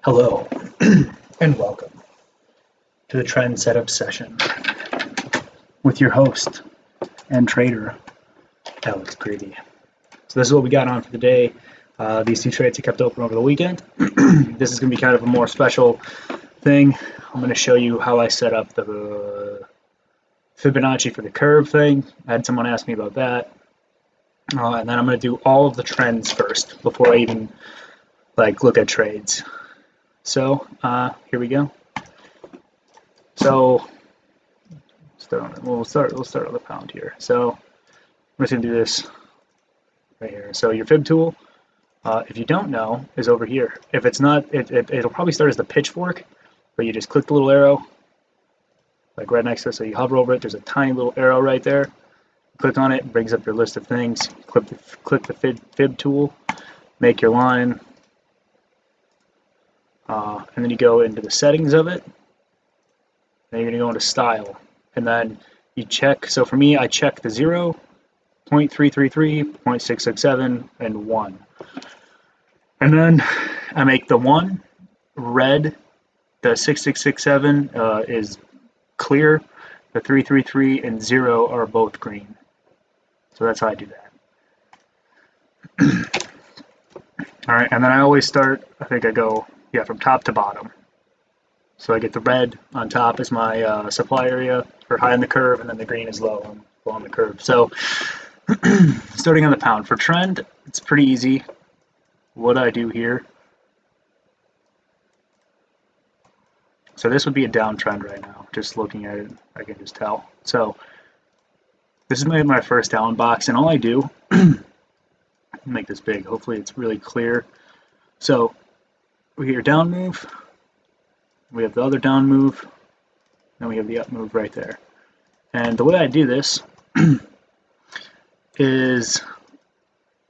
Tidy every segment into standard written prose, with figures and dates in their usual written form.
Hello and welcome to the trend setup session with your host and trader, Alex Greavy. So this is what we got on for the day. These two trades I kept open over the weekend. This is going to be kind of a more special thing. I'm going to show you how I set up the Fibonacci for the curve thing. I had someone ask me about that. And then I'm going to do all of the trends first before I even look at trades. So here we go. So we'll start on the pound here. So I'm just gonna do this right here. So your fib tool, if you don't know, is over here. If it's not, it'll probably start as the pitchfork, but you just click the little arrow, like right next to it. So you hover over it. There's a tiny little arrow right there. Click on it, it brings up your list of things. Click the fib tool, make your line. And then you go into the settings of it. Then you're going to go into style. And then you check. So for me, I check the 0, 0.333, 0.667, and 1. And then I make the 1 red. The 6667 is clear. The 333 and 0 are both green. So that's how I do that. All right, and then I always start, I think I go, from top to bottom. So I get the red on top is my supply area for high on the curve, and then the green is low on the curve. So starting on the pound. For trend, it's pretty easy. What I do here. So this would be a downtrend right now. Just looking at it, I can just tell. So this is my first down box, and all I do, make this big. Hopefully it's really clear. So we hear down move, we have the other down move, and we have the up move right there. And the way I do this is,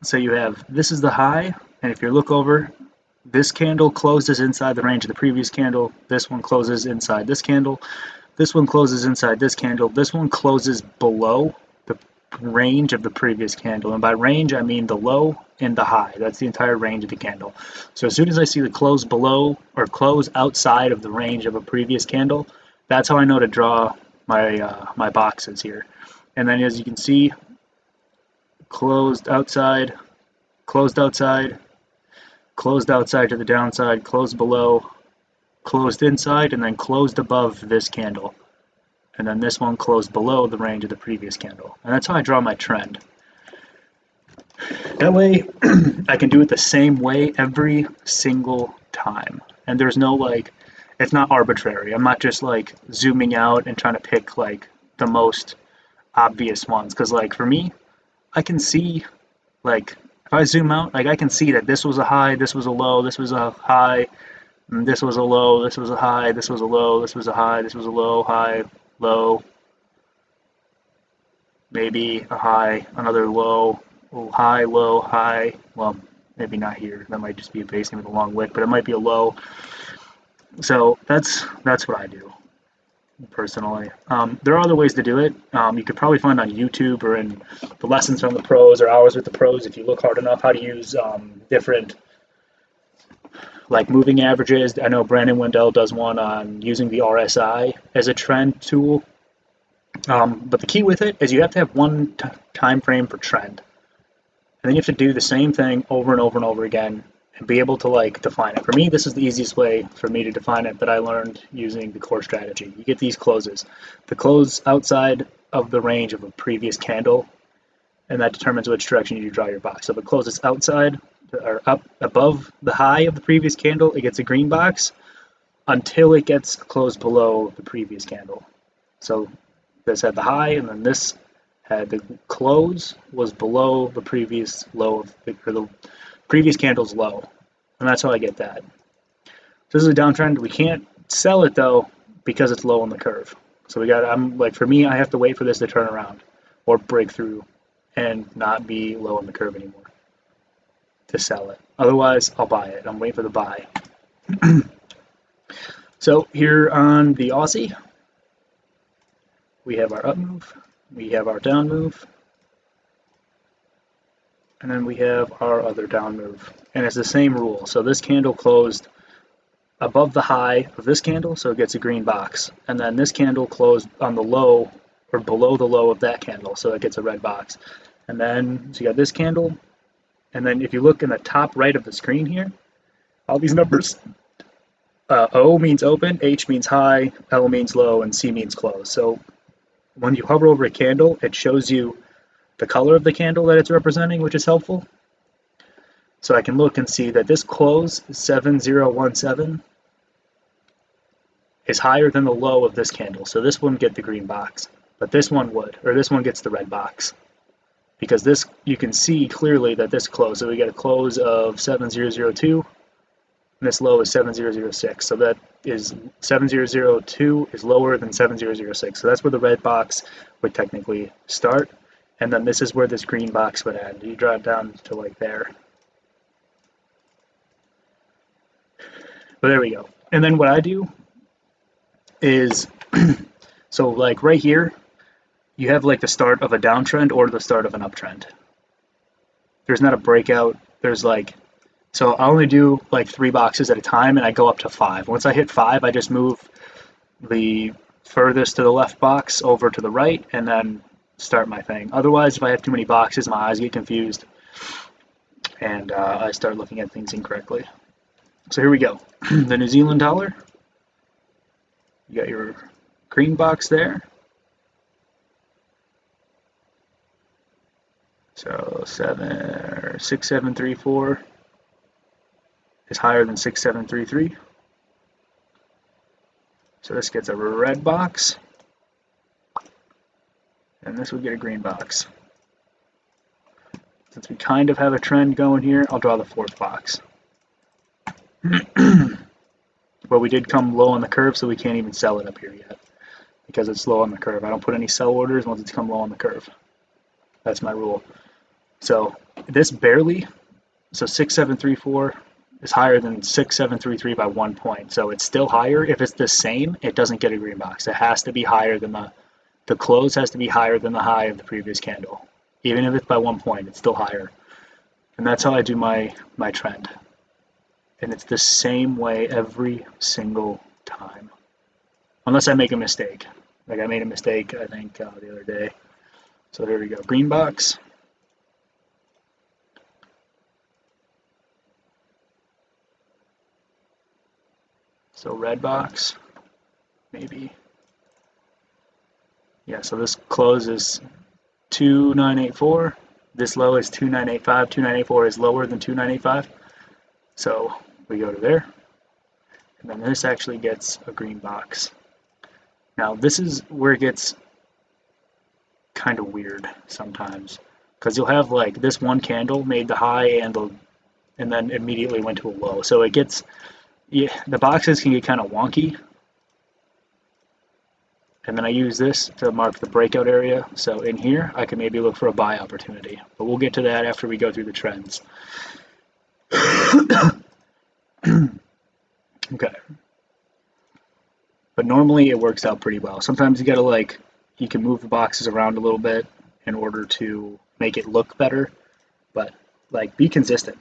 so you have, this is the high, and if you look over, this candle closes inside the range of the previous candle, this one closes inside this candle, this one closes inside this candle, this one closes below the range of the previous candle, and by range I mean the low and the high. That's the entire range of the candle. So as soon as I see the close below or close outside of the range of a previous candle, that's how I know to draw my my boxes here. And then as you can see, closed outside, closed outside, closed outside to the downside, closed below, closed inside, and then closed above this candle. And then this one closed below the range of the previous candle. And that's how I draw my trend. That way, I can do it the same way every single time. And there's no it's not arbitrary. I'm not just zooming out and trying to pick the most obvious ones. Because for me, I can see, if I zoom out, I can see that this was a high, this was a low, this was a high, and this was a low, this was a high, this was a low, this was a high, this was a low, high, low, maybe a high, another low, high, low, high. Well, maybe not here. That might just be a basing with a long wick, but it might be a low. So that's what I do personally. There are other ways to do it. You could probably find on YouTube or in the lessons from the pros or hours with the pros, if you look hard enough, how to use different moving averages. I know Brandon Wendell does one on using the RSI as a trend tool. But the key with it is you have to have one time frame for trend. And then you have to do the same thing over and over and over again and be able to define it. For me, this is the easiest way for me to define it that I learned using the core strategy. You get these closes. The close outside of the range of a previous candle, and that determines which direction you draw your box. So if it closes outside or up above the high of the previous candle, it gets a green box until it gets closed below the previous candle. So this had the high, and then this had the close was below the previous low or the previous candle's low, and that's how I get that. So this is a downtrend. We can't sell it though because it's low on the curve. So for me, I have to wait for this to turn around or break through and not be low on the curve anymore to sell it. Otherwise, I'll buy it. I'm waiting for the buy. So here on the Aussie, we have our up move, we have our down move, and then we have our other down move. And it's the same rule. So this candle closed above the high of this candle, so it gets a green box. And then this candle closed on the low or below the low of that candle, so it gets a red box. And then, so you got this candle, and then if you look in the top right of the screen here, all these numbers, O means open, H means high, L means low, and C means close. So when you hover over a candle, it shows you the color of the candle that it's representing, which is helpful. So I can look and see that this close, 7017, is higher than the low of this candle. So this wouldn't get the green box, but this one would, or this one gets the red box. Because this, you can see clearly that this close, so we get a close of 7002, and this low is 7006. So that is 7002 is lower than 7006. So that's where the red box would technically start. And then this is where this green box would end. You draw it down to like there. But there we go. And then what I do is, so like right here, you have like the start of a downtrend or the start of an uptrend. There's not a breakout. There's like, so I only do like 3 boxes at a time, and I go up to 5. Once I hit 5, I just move the furthest to the left box over to the right and then start my thing. Otherwise, if I have too many boxes, my eyes get confused and I start looking at things incorrectly. So here we go. The New Zealand dollar. You got your green box there. So 6734 is higher than 6733. So this gets a red box, and this would get a green box. Since we kind of have a trend going here, I'll draw the 4th box. But we did come low on the curve, so we can't even sell it up here yet because it's low on the curve. I don't put any sell orders once it's come low on the curve. That's my rule. So this barely, so 6734 is higher than 6733 by 1 point. So it's still higher. If it's the same, it doesn't get a green box. It has to be higher than the close has to be higher than the high of the previous candle. Even if it's by 1 point, it's still higher. And that's how I do my trend. And it's the same way every single time. Unless I make a mistake. Like I made a mistake, I think, the other day. So here we go. Green box. So red box, maybe. Yeah, so this close is 2984. This low is 2985. 2984 is lower than 2985. So we go to there. And then this actually gets a green box. Now this is where it gets kind of weird sometimes. Because you'll have like this one candle made the high and then immediately went to a low. So it gets, yeah, the boxes can get kind of wonky. And then I use this to mark the breakout area. So in here, I can maybe look for a buy opportunity. But we'll get to that after we go through the trends. Okay. But normally it works out pretty well. Sometimes you gotta like, you can move the boxes around a little bit in order to make it look better. But like, be consistent.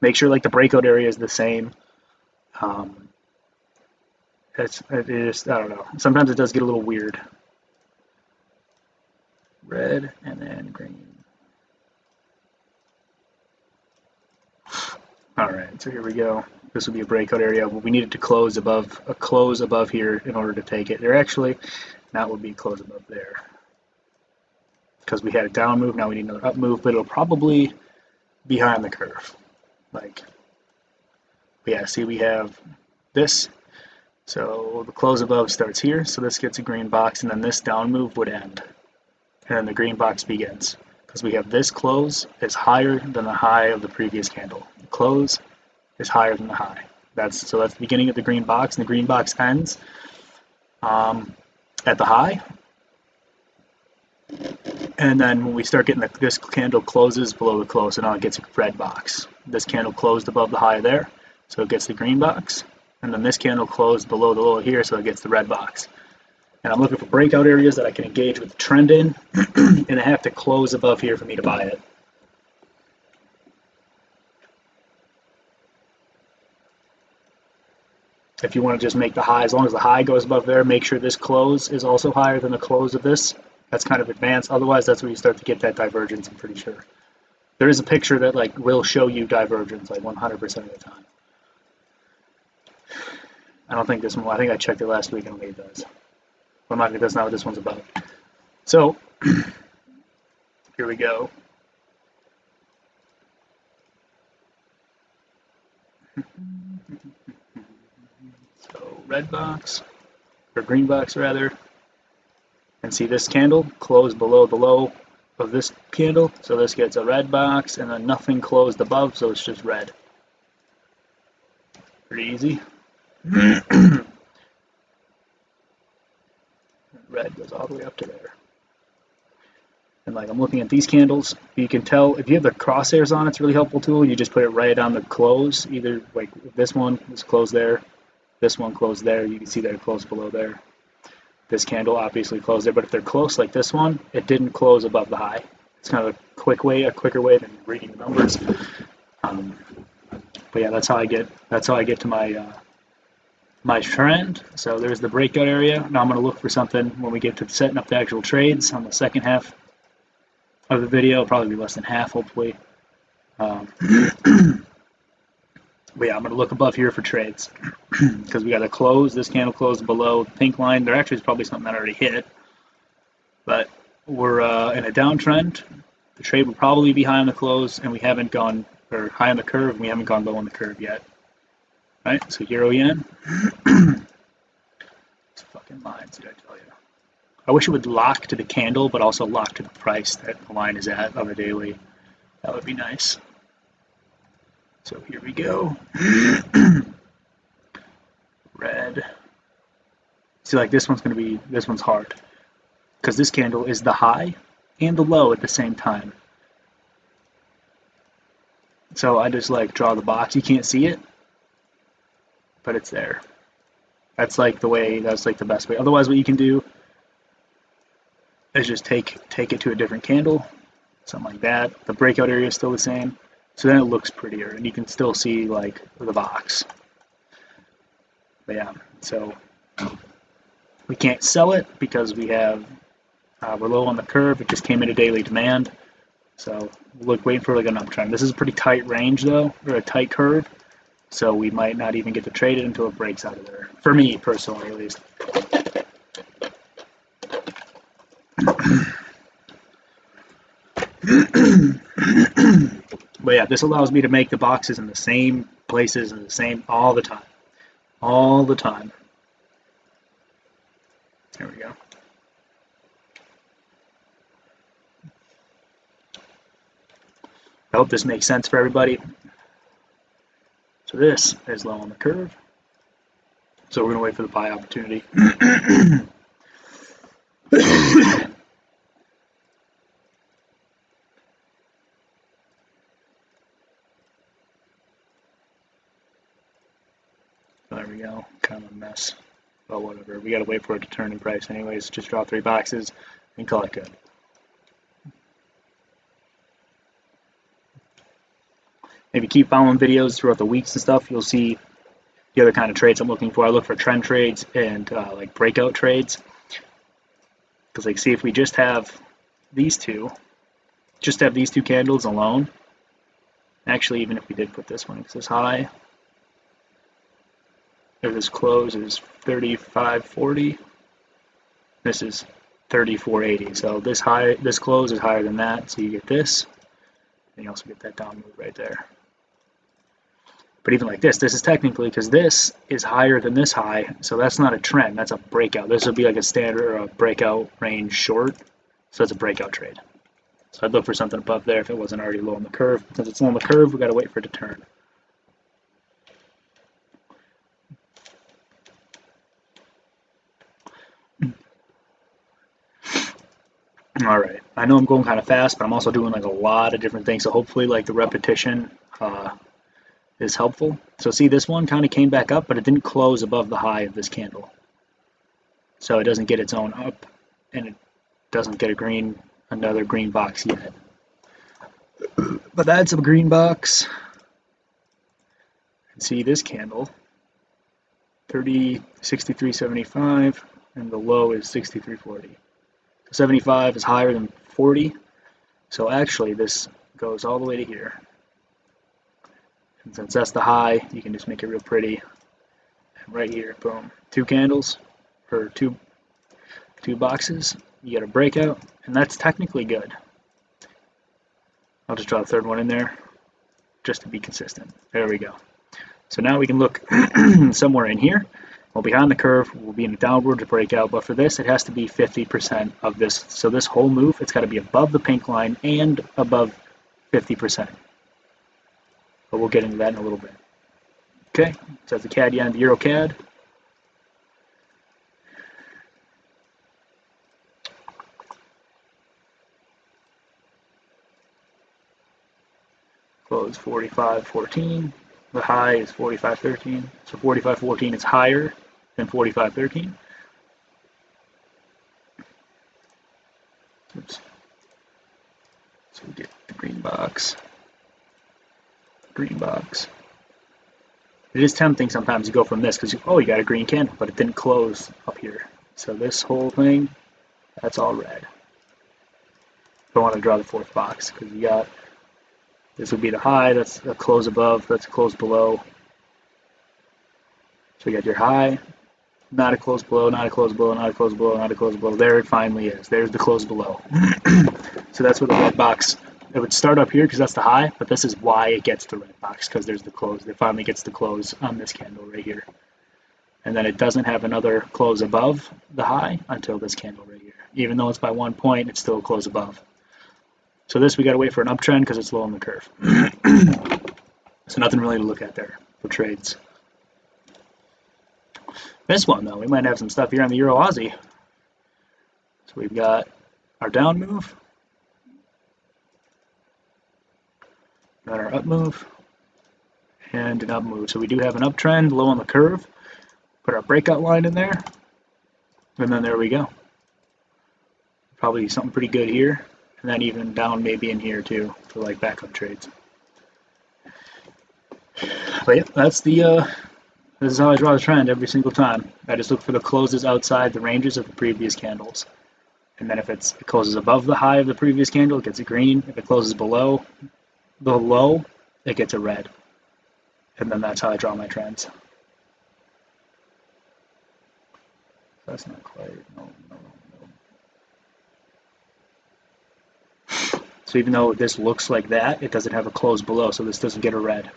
Make sure like the breakout area is the same. It is, I don't know. Sometimes it does get a little weird. Red and then green. All right, so here we go. This would be a breakout area. Well, we needed to close above here in order to take it. There actually, that would be close above there. Because we had a down move, now we need another up move, but it'll probably be high on the curve. Like, yeah, see we have this. So the close above starts here, so this gets a green box, and then this down move would end. And then the green box begins. Because we have this close is higher than the high of the previous candle. The close is higher than the high. So that's the beginning of the green box, and the green box ends at the high. And then when we start getting this candle closes below the close, so now it gets a red box. This candle closed above the high there, so it gets the green box. And then this candle closed below the low here, so it gets the red box. And I'm looking for breakout areas that I can engage with the trend in, and I have to close above here for me to buy it. If you want to just make the high, as long as the high goes above there, make sure this close is also higher than the close of this. That's kind of advanced. Otherwise, that's where you start to get that divergence, I'm pretty sure. There is a picture that like will show you divergence like 100% of the time. I don't think this one, I think I checked it last week and it does. But that's not what this one's about. So, here we go. So, red box, or green box rather. And see this candle closed below the low of this candle. So this gets a red box and then nothing closed above, so it's just red. Pretty easy. Red goes all the way up to there. And like I'm looking at these candles, you can tell if you have the crosshairs on, it's a really helpful tool. You just put it right on the close, either like this one is closed there, this one closed there, you can see they're closed below there. This candle obviously closed there, but if they're close like this one, it didn't close above the high. It's kind of a quicker way than reading the numbers. But yeah, that's how I get to my my trend. So there's the breakout area. Now I'm going to look for something when we get to setting up the actual trades on the second half of the video. It'll probably be less than half, hopefully. But yeah, I'm going to look above here for trades because we got to close. This candle closed below the pink line. There actually is probably something that already hit, but we're in a downtrend. The trade will probably be high on the close, and we haven't gone, or high on the curve, and we haven't gone low on the curve yet. Right, so euro yen. These fucking lines, did I tell you? I wish it would lock to the candle, but also lock to the price that the line is at on the daily. That would be nice. So here we go. Red. See, like this one's hard because this candle is the high and the low at the same time. So I just like draw the box. You can't see it, but it's there. That's like the best way. Otherwise, what you can do is just take it to a different candle, something like that. The breakout area is still the same, so then it looks prettier, and you can still see like the box. But yeah, so we can't sell it because we're low on the curve. It just came into daily demand, so waiting for like an uptrend. This is a pretty tight range though, or a tight curve. So we might not even get to trade it until it breaks out of there. For me, personally, at least. But yeah, this allows me to make the boxes in the same places and the same all the time. All the time. There we go. I hope this makes sense for everybody. So this is low on the curve. So we're going to wait for the buy opportunity. There we go. Kind of a mess. But whatever. We got to wait for it to turn in price anyways. Just draw 3 boxes and call it good. If you keep following videos throughout the weeks and stuff, you'll see the other kind of trades I'm looking for. I look for trend trades and like breakout trades. Because like, see, if we just have these two candles alone. Actually, even if we did put this one, because this high, or this close is 35.40. This is 34.80. So this close is higher than that. So you get this, and you also get that down move right there. But even like this is technically, because this is higher than this high, so that's not a trend, that's a breakout. This would be like a standard or a breakout range short, so it's a breakout trade. So I'd look for something above there if it wasn't already low on the curve. Since it's low on the curve, we've got to wait for it to turn. All right, I know I'm going kind of fast, but I'm also doing like a lot of different things, so hopefully like the repetition is helpful. So see, this one kind of came back up, but it didn't close above the high of this candle. So it doesn't get its own up, and it doesn't get another green box yet. But that's a green box. And see this candle, 63.75, and the low is 63.40. 75 is higher than 40, so actually this goes all the way to here. And since that's the high, you can just make it real pretty. And right here, boom, 2 candles, or two boxes, you get a breakout, and that's technically good. I'll just draw the third one in there, just to be consistent. There we go. So now we can look somewhere in here. Well, behind the curve, we'll be in a downward breakout, but for this, it has to be 50% of this. So this whole move, it's got to be above the pink line and above 50%. But we'll get into that in a little bit. Okay, so that's the CAD yen, the Euro CAD. Close 45.14. The high is 45.13. So 45.14 is higher than 45.13. Oops. So we get the green box. Green box. It is tempting sometimes to go from this because you got a green candle, but it didn't close up here. So this whole thing, that's all red. Don't want to draw the fourth box because you got, this would be the high, that's a close above, that's a close below. So you got your high, not a close below, not a close below, not a close below, not a close below. There it finally is. There's the close below. So that's where the red box, it would start up here because that's the high, but this is why it gets the red box, because there's the close. It finally gets the close on this candle right here. And then it doesn't have another close above the high until this candle right here. Even though it's by 1 point, it's still a close above. So this, we got to wait for an uptrend because it's low on the curve. So nothing really to look at there for trades. This one, though, we might have some stuff here on the Euro Aussie. So we've got our down move, got our up move, and an up move. So we do have an uptrend low on the curve. Put our breakout line in there, and then there we go. Probably something pretty good here, and then even down maybe in here too for like backup trades. But yeah, that's the this is how I draw the trend every single time. I just look for the closes outside the ranges of the previous candles. And then if it closes above the high of the previous candle, it gets a green. If it closes below the low, it gets a red. And then that's how I draw my trends. That's not quite, no. So even though this looks like that, it doesn't have a close below, so this doesn't get a red.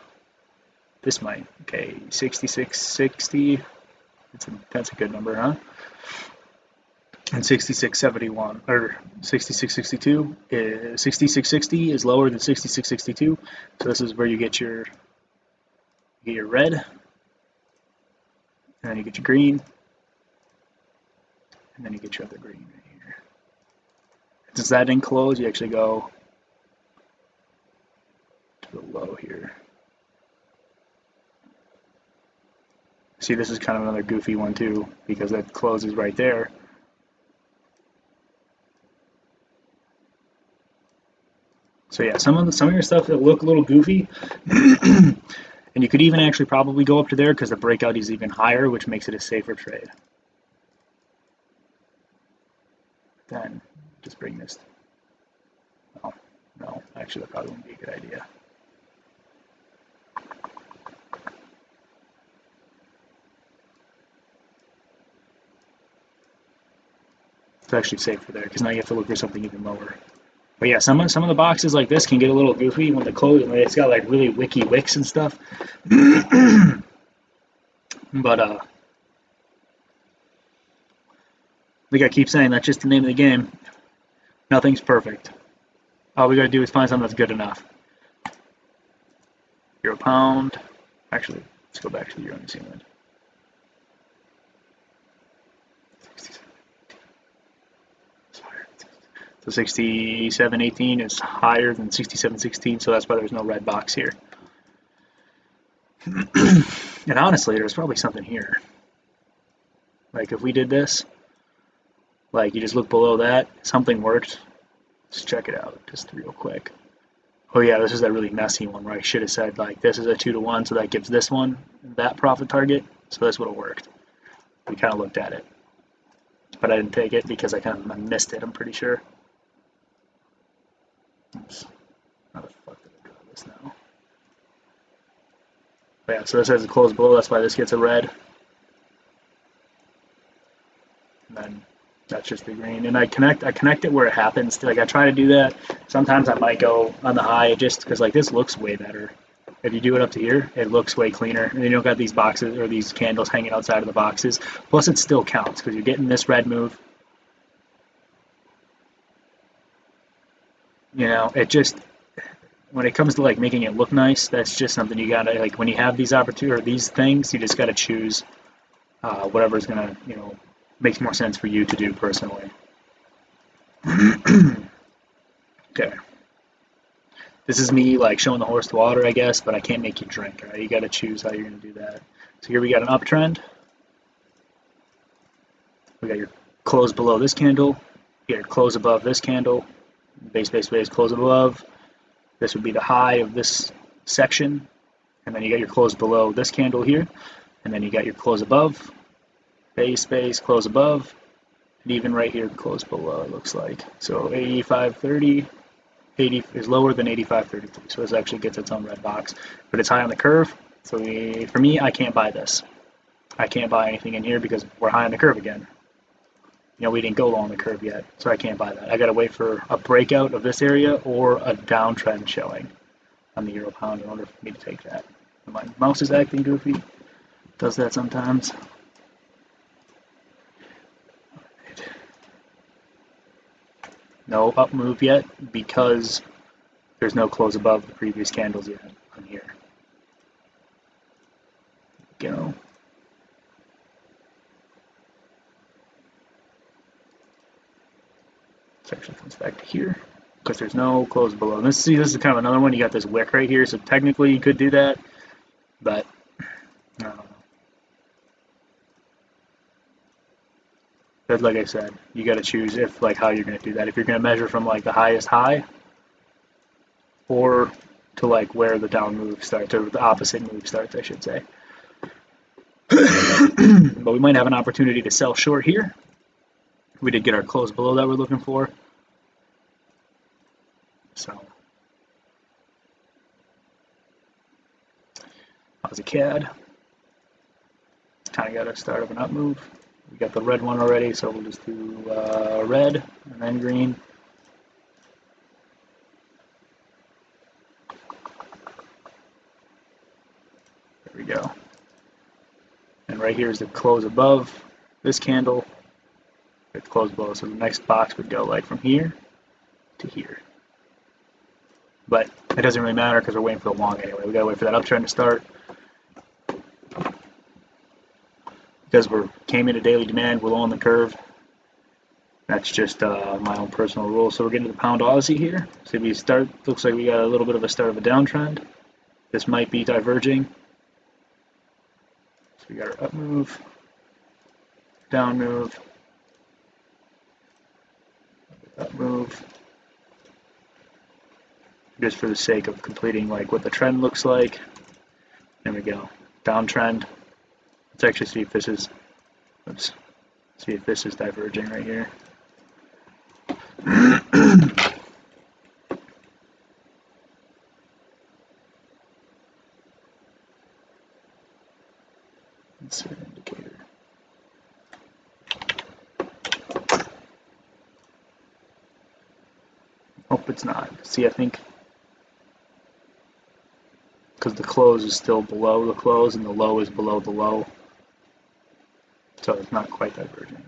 This might. Okay, 66.60. That's a good number, huh? And 66.71 or 66.62. 66.60 is lower than 66.62. So this is where you get your red, and then you get your green, and then you get your other green right here. Since that didn't close, you actually go to the low here. See, this is kind of another goofy one too, because that closes right there. So yeah, some of your stuff that look a little goofy, and you could even actually probably go up to there because the breakout is even higher, which makes it a safer trade. Then just bring this. Oh, no, actually that probably wouldn't be a good idea. It's actually safer there because now you have to look for something even lower. But yeah, some of the boxes like this can get a little goofy when they close. It's got like really wicky wicks and stuff. But like I keep saying, that's just the name of the game. Nothing's perfect. All we gotta do is find something that's good enough. Euro pound. Actually, let's go back to the Euro New Zealand. So 67.18 is higher than 67.16, so that's why there's no red box here. And honestly, there's probably something here. Like if we did this, like you just look below that, something worked. Let's check it out just real quick. Oh yeah, this is that really messy one where I should have said like this is a 2-to-1, so that gives this one that profit target. So this would have worked. We kind of looked at it, but I didn't take it because I kind of missed it, I'm pretty sure. Oops. How the fuck did I draw this now? But yeah, so this has a close below, that's why this gets a red. And then that's just the green. And I connect it where it happens. Like I try to do that. Sometimes I might go on the high just because like this looks way better. If you do it up to here, it looks way cleaner. And then you don't got these boxes or these candles hanging outside of the boxes. Plus it still counts because you're getting this red move. You know, it just, when it comes to like making it look nice, that's just something you gotta, like when you have these opportunities or these things, you just gotta choose whatever's gonna, you know, makes more sense for you to do personally. Okay. This is me like showing the horse the water, I guess, but I can't make you drink. All right? You got to choose how you're going to do that. So here we got an uptrend. We got your close below this candle. You got your close above this candle. Base, base, base, close above. This would be the high of this section. And then you got your close below this candle here. And then you got your close above. Base, base, close above. And even right here, close below, it looks like. So 85.30. 80 is lower than 85.33, so this actually gets its own red box, but it's high on the curve. So for me, I can't buy this. I can't buy anything in here because we're high on the curve again. You know, we didn't go low on the curve yet, so I can't buy that. I got to wait for a breakout of this area or a downtrend showing on the euro pound in order for me to take that. My mouse is acting goofy. Does that sometimes. No up move yet because there's no close above the previous candles yet on here. Go. This actually comes back to here because there's no close below. And this is kind of another one. You got this wick right here, so technically you could do that, but I don't know. But like I said, you got to choose if like how you're going to do that. If you're going to measure from like the highest high, or to like where the down move starts, or the opposite move starts, I should say. But we might have an opportunity to sell short here. We did get our close below that we're looking for. So how's a CAD? Kind of got to start of an up move. We got the red one already, so we'll just do red and then green. There we go. And right here is the close above this candle. It's close below, so the next box would go like from here to here. But it doesn't really matter because we're waiting for the long anyway. We gotta wait for that uptrend to start. Because we came into daily demand, we're low on the curve. That's just my own personal rule. So we're getting to the pound Aussie here. So we start, looks like we got a little bit of a start of a downtrend. This might be diverging. So we got our up move, down move, up move. Just for the sake of completing like what the trend looks like. There we go. Downtrend. Let's actually see if this is, oops, see if this is diverging right here. Insert indicator. Hope it's not. See, I think because the close is still below the close and the low is below the low. So it's not quite diverging.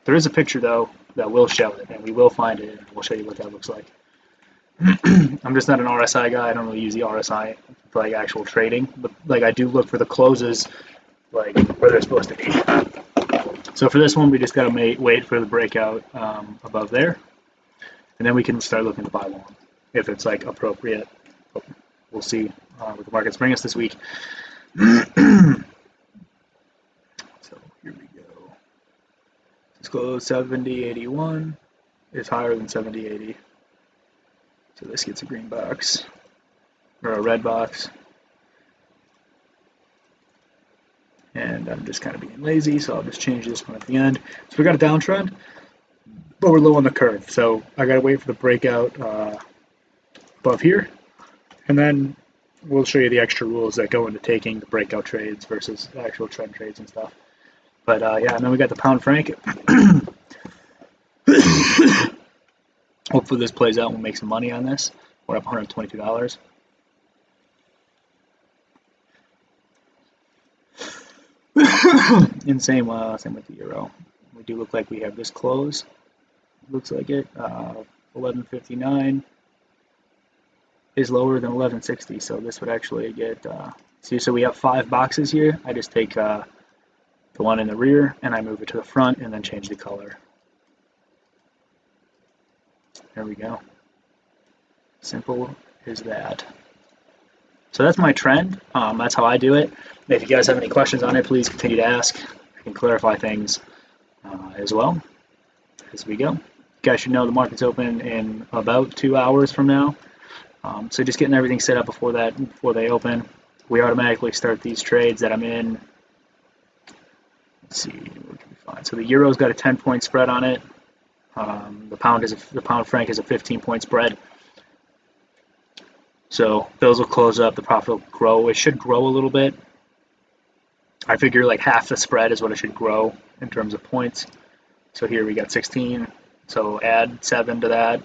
There is a picture though that will show it, and we will find it, and we'll show you what that looks like. I'm just not an RSI guy. I don't really use the RSI for like actual trading, but like I do look for the closes, like where they're supposed to be. So for this one, we just gotta wait for the breakout above there, and then we can start looking to buy long if it's like appropriate. But we'll see what the markets bring us this week. Here we go. Let's go 70.81 is higher than 70.80. So this gets a green box, or a red box. And I'm just kind of being lazy, so I'll just change this one at the end. So we got a downtrend, but we're low on the curve. So I got to wait for the breakout above here. And then we'll show you the extra rules that go into taking the breakout trades versus actual trend trades and stuff. But yeah, and then we got the pound franc. Hopefully this plays out and we'll make some money on this. We're up $122. And same with the euro. We do look like we have this close. Looks like it. 11.59 is lower than 11.60, so this would actually get. See, so we have 5 boxes here. I just take the one in the rear and I move it to the front and then change the color. There we go. Simple as that. So that's my trend. That's how I do it. If you guys have any questions on it, please continue to ask. I can clarify things as well as we go. You guys should know the market's open in about 2 hours from now. So just getting everything set up before they open. We automatically start these trades that I'm in. Let's see, what can we find? So the euro's got a 10-point spread on it. The pound franc is a 15-point spread. So those will close up. The profit will grow. It should grow a little bit. I figure like half the spread is what it should grow in terms of points. So here we got 16. So add 7 to that,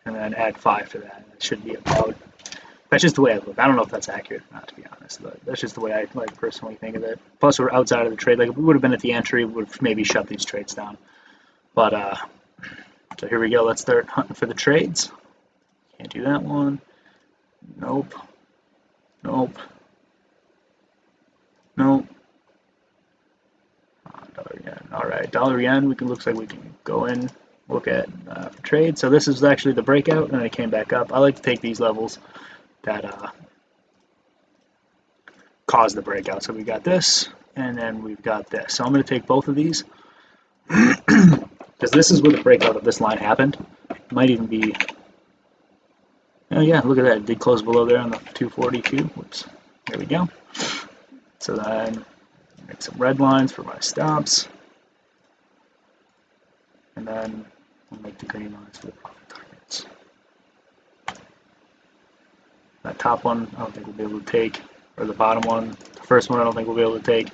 and then add 5 to that. It should be about. That's just the way I look. I don't know if that's accurate or not, to be honest, but that's just the way I like personally think of it. Plus, we're outside of the trade. Like if we would have been at the entry, we would have maybe shut these trades down. But so here we go. Let's start hunting for the trades. Can't do that one. Nope. Nope. Nope. Dollar yen. All right, dollar yen. Looks like we can go in, look at trade. So this is actually the breakout, and it came back up. I like to take these levels that cause the breakout. So we got this, and then we've got this. So I'm going to take both of these because this is where the breakout of this line happened. It might even be. Oh yeah, look at that. It did close below there on the 242. Whoops. There we go. So then make some red lines for my stops. And then we'll make the green lines for the profit targets. That top one, I don't think we'll be able to take, or the bottom one, the first one I don't think we'll be able to take,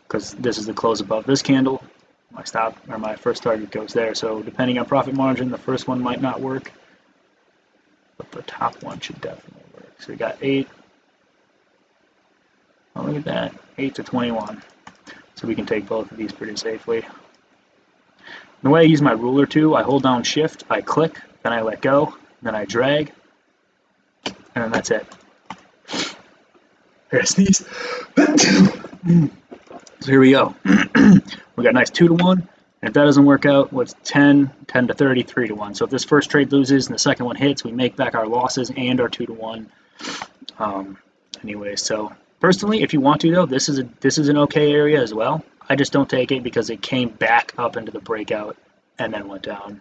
because this is the close above this candle. My stop, or my first target goes there. So depending on profit margin, the first one might not work, but the top one should definitely work. So we got 8. Oh, look at that, 8 to 21. So we can take both of these pretty safely. The way I use my ruler too, I hold down shift, I click, then I let go, then I drag, and then that's it. There's these. So here we go. We got a nice 2 to 1. And if that doesn't work out, what's 10 to 30, 3 to 1. So if this first trade loses and the second one hits, we make back our losses and our 2 to 1. Anyway, so personally, if you want to though, this is an okay area as well. I just don't take it because it came back up into the breakout and then went down.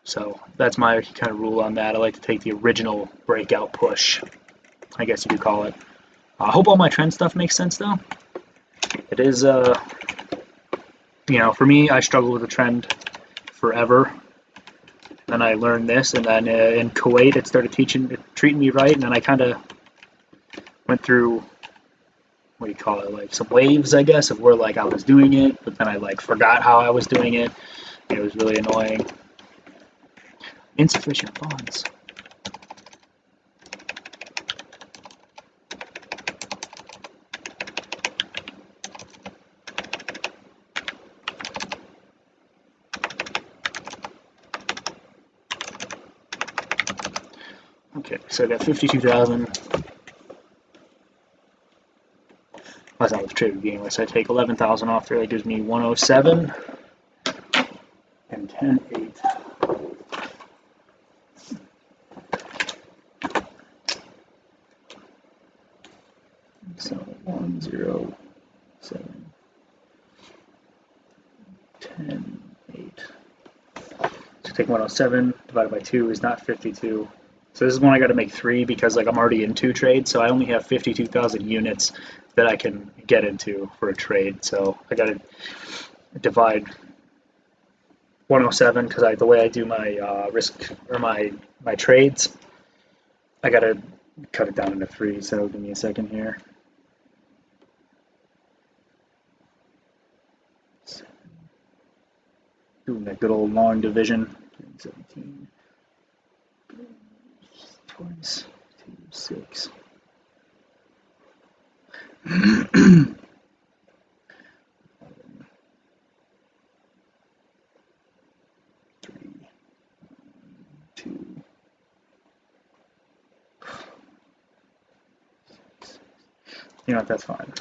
So that's my kind of rule on that. I like to take the original breakout push, I guess you could call it. I hope all my trend stuff makes sense though. It is, you know, for me, I struggled with the trend forever. Then I learned this, and then in Kuwait, it started treating me right, and then I kind of went through, what do you call it, like some waves, I guess, of where like I was doing it, but then I like forgot how I was doing it. It was really annoying. Insufficient funds. Okay, so I got 52,000. That's not what the trade would be anyway. So I take 11,000 off there. That gives me 107 and 10.8. So 107, 10.8. So take 107 divided by 2 is not 52. So this is when I got to make 3 because like I'm already in 2 trades, so I only have 52,000 units that I can get into for a trade. So I got to divide 107 because the way I do my risk or my trades, I got to cut it down into 3. So give me a second here. Doing that good old long division. 17 twice 2 6. 2. You know what, that's fine.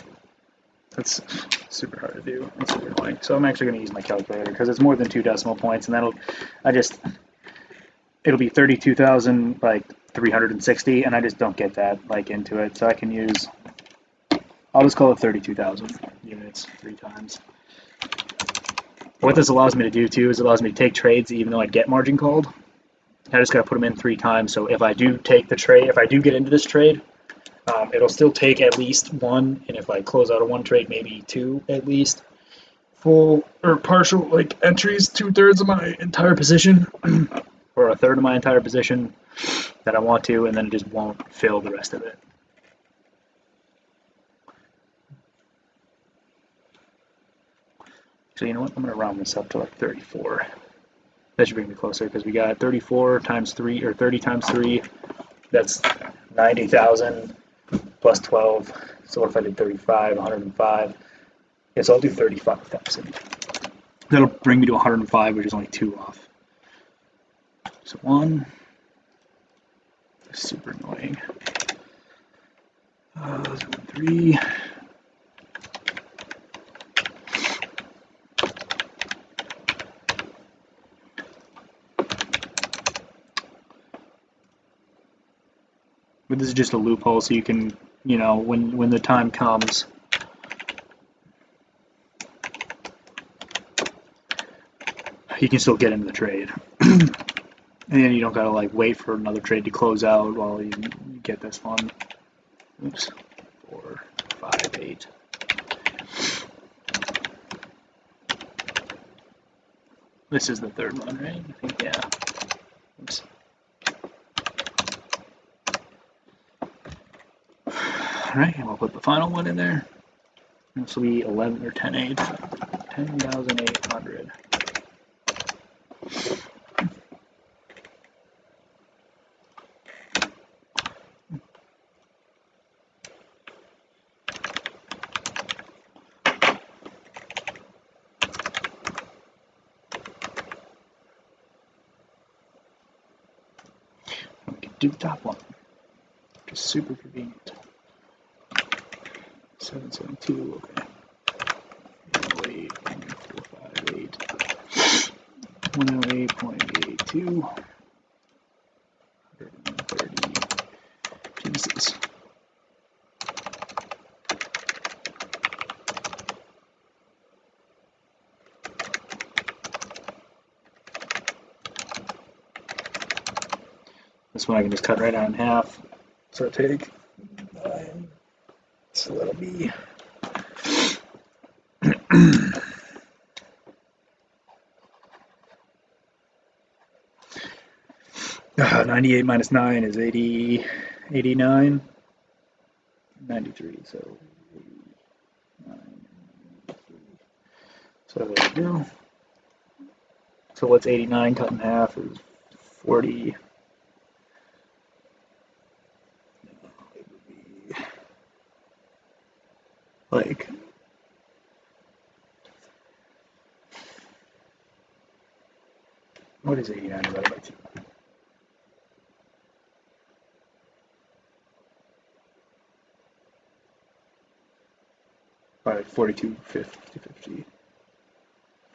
That's super hard to do. It's super annoying. So I'm actually going to use my calculator because it's more than 2 decimal points, and it'll be 32,000 like 360, and I just don't get that like into it. So I can use, I'll just call it 32,000 units 3 times. What this allows me to do too is it allows me to take trades even though I get margin called. I just got to put them in 3 times. So if I do take the trade, if I do get into this trade, it'll still take at least 1, and if I close out of 1 trade, maybe 2 at least full or partial like entries, 2/3 of my entire position or 1/3 of my entire position that I want to, and then it just won't fill the rest of it. So you know what? I'm going to round this up to like 34. That should bring me closer because we got 34 times 3 or 30 times 3. That's 90,000 plus 12. So what if I did 35, 105? Yes, I'll do 35,000. That'll bring me to 105, which is only 2 off. So 1. Super annoying. 3. But this is just a loophole, so you can, you know, when the time comes, you can still get into the trade. And then you don't gotta like wait for another trade to close out while you get this one. Oops. 4, 5, 8. This is the 3rd one, right? I think, yeah. Oops. Alright, and we'll put the final one in there. This will be 11 or 10.8. 10,800. We can do the top one, which is super convenient. 772, okay. 108, 458, 108.82, 130, Jesus. This one I can just cut right down in half. So take 9. So that'll be 98 minus 9 is 80, 89, 93. So 89, 93. So there we go. So what's 89 cut in half is 40. It would be like what is 89 divided by 2? All right, 4250,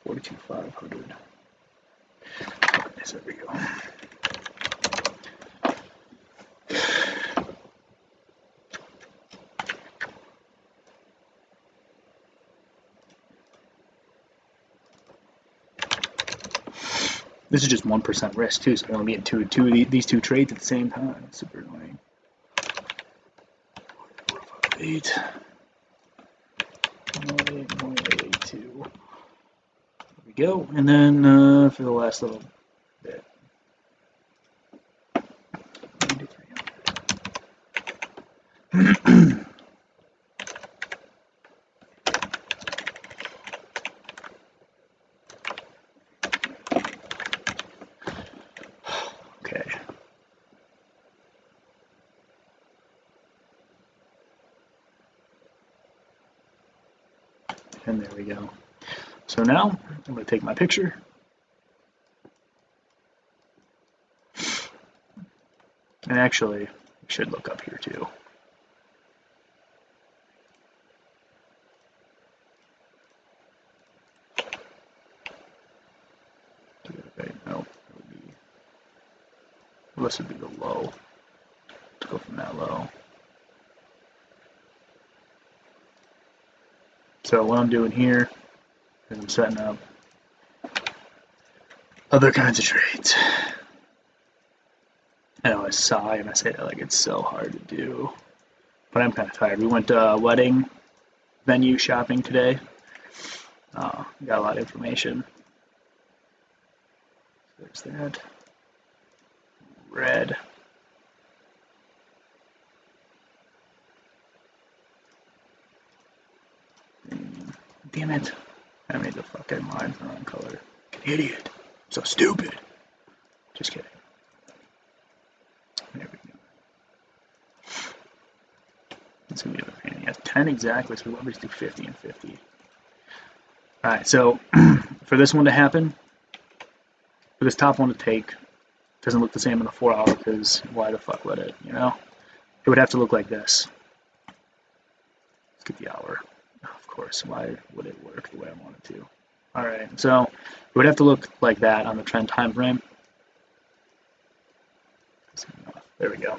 42,500. There we go. This is just 1% risk too, so I'm only getting these two trades at the same time. It's super annoying. 8. 108.82. There we go. And then for the last little bit. 9,300. And there we go. So now I'm going to take my picture. And actually, I should look up here too. No, this would be the low. Let's go from that low. So what I'm doing here is I'm setting up other kinds of trades. I know I sigh and I say that like it's so hard to do, but I'm kind of tired. We went to wedding venue shopping today. Got a lot of information. There's that. Red. Damn it. I made the fucking line the wrong color. An idiot. I'm so stupid. Just kidding. There we go. It's going to be a pain. Yeah, 10 exactly, so we'll just do 50 and 50. Alright, so for this one to happen, for this top one to take, doesn't look the same in the 4 hour because why the fuck would it, you know? It would have to look like this. Let's get the hour. Of course, why would it work the way I want it to? Alright, so it would have to look like that on the trend time frame. There we go.